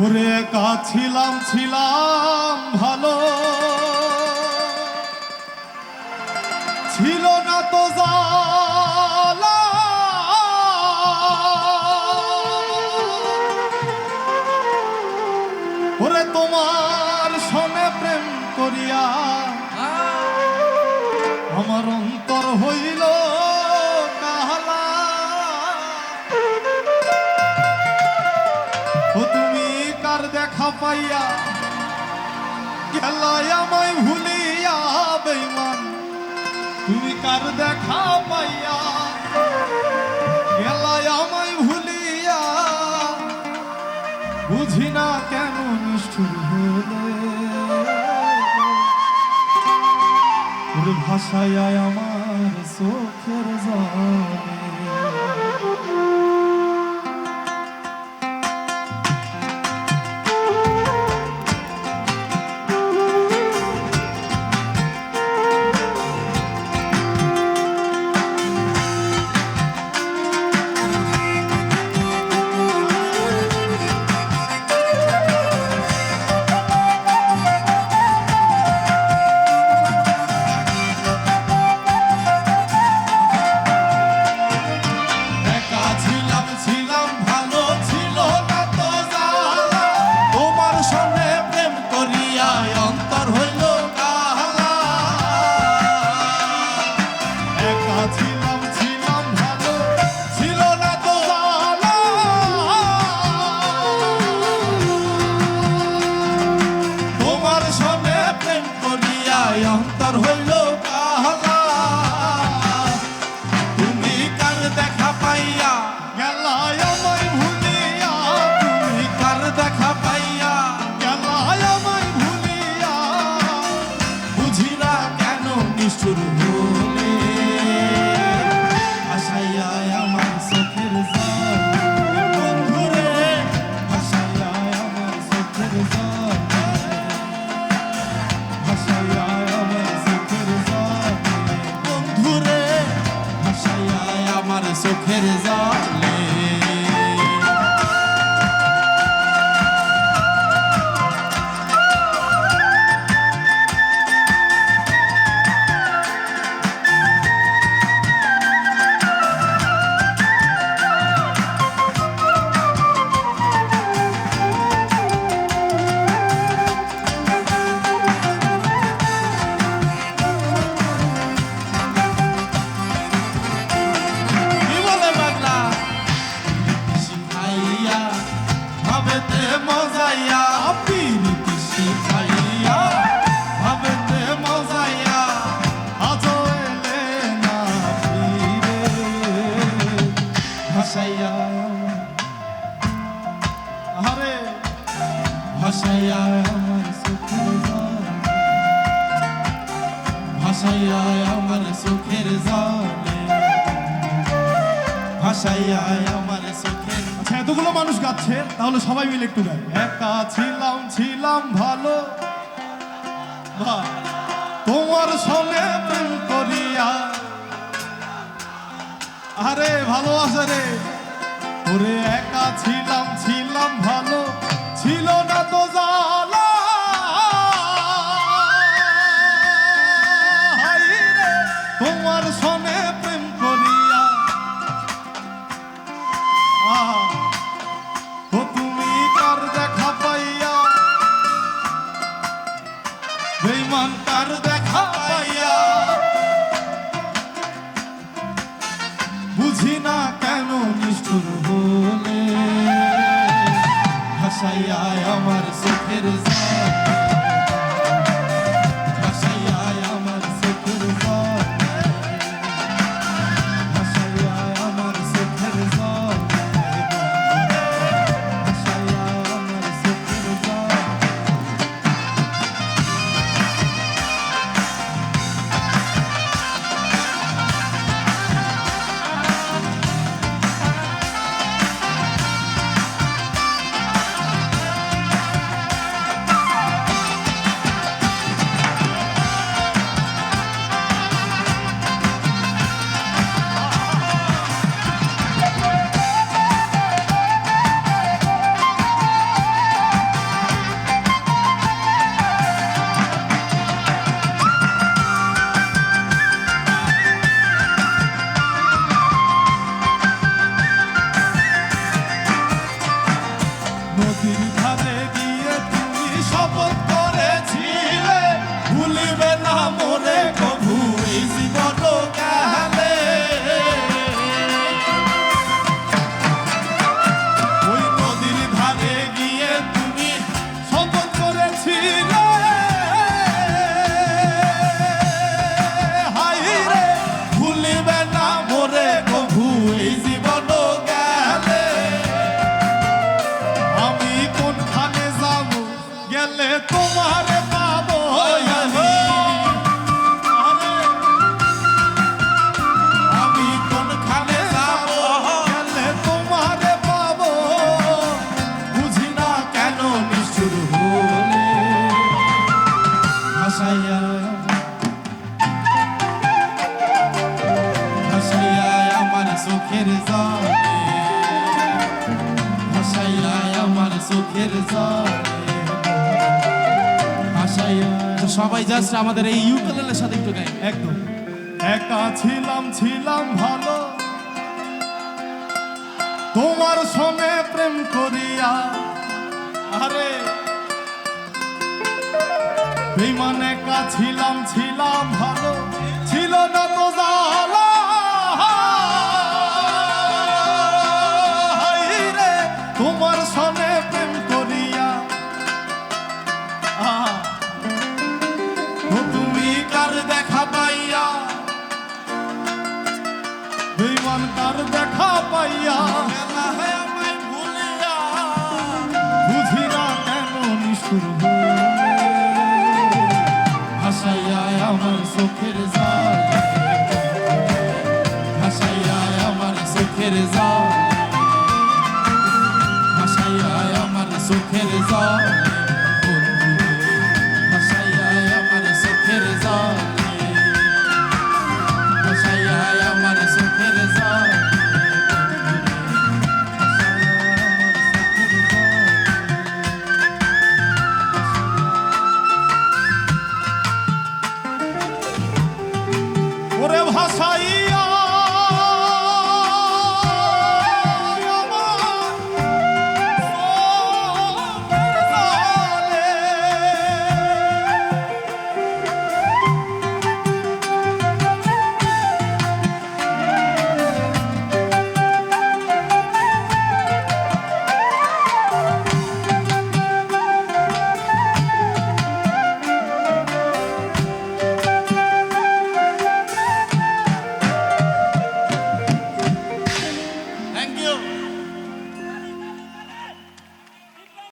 ওরে একা ছিলাম ছিলাম ভালো, ছিল না তো জালা। ওরে তোমার সনে প্রেম করিয়া আমার অন্তর হইল কালা। ও তুমি কার দেখা পাইয়া গেলাই আমায় ভুলিয়া বেঈমান, তুমি কার দেখা পাইয়া গেলাই আমায় ভুলিয়া, বুঝি না কেন নিষ্ঠুর হলে ওর ভাষায় আমার চোখের জলে। অন্তর হইল কালা, তুমি কার দেখা পাইয়া গেলাই আমায় ভুলিয়া, তুমি কার দেখা পাইয়া গেলাই আমায় ভুলিয়া, বুঝি না কেন নিষ্ঠুর হলে ভাসাইয়া আমার চোখের জল। বন্ধুরে ভাসাইয়া আমার চোখের জল, ভাসাইয়া আমার চোখের জলে। ভাসাইয়া আমার চোখের জল, ভাসাইয়া আমার চোখের জলে, ভাসাইয়া আমার চোখের। আচ্ছা, এতগুলো মানুষ গাচ্ছে, তাহলে সবাই মিলে একটু গাই। একা ছিলাম ছিলাম ভালো, তোমার সনে প্রেম করিয়া। আরে ভালোবাসা রে, ওরে একা ছিলাম ছিলাম ভালো, ছিল না তো জালা। তোমার সনে প্রেম করিয়া ও তুমি কার দেখা পাইয়া বেঈমান, কার দেখা পাইয়া, বুঝি না কেন নিষ্ঠুর হলে ভাসাইয়া আমার চোখের জল, ভাসাইয়া আমার চোখের জল, ভাসাইয়া আমার চোখের জল, ভাসাইয়া আমার চোখের জল। ভাসাইয়া ভাসাইয়া আমার চোখের জলে ভাসাইয়া আমার চোখের জলে ভাসাইয়া সবাই জাস্ট আমাদের এই ইউকেলেলের সাথে একটু গাই। একদম একা ছিলাম ভালো তোমার সঙ্গে প্রেম করিয়া আরে বেঈমান একা ছিলাম ভালো ছিল না তো জালা হায়রে তোমার সঙ্গে প্রেম করিয়া ও তুমি কার দেখা পাইয়া বেঈমান কার দেখা পাইয়া আমায় ভুলিয়া বুঝি না কেন নিষ্ঠুর ভাসাইয়া আমার চোখের জলে ভাসাইয়া আমার চোখের জলে ভাসাইয়া আমার চোখের জলে ভাসাইয়া আমার চোখের জলে ভাসাইয়া আমার চোখের জলে ওরে ভাসাইয়া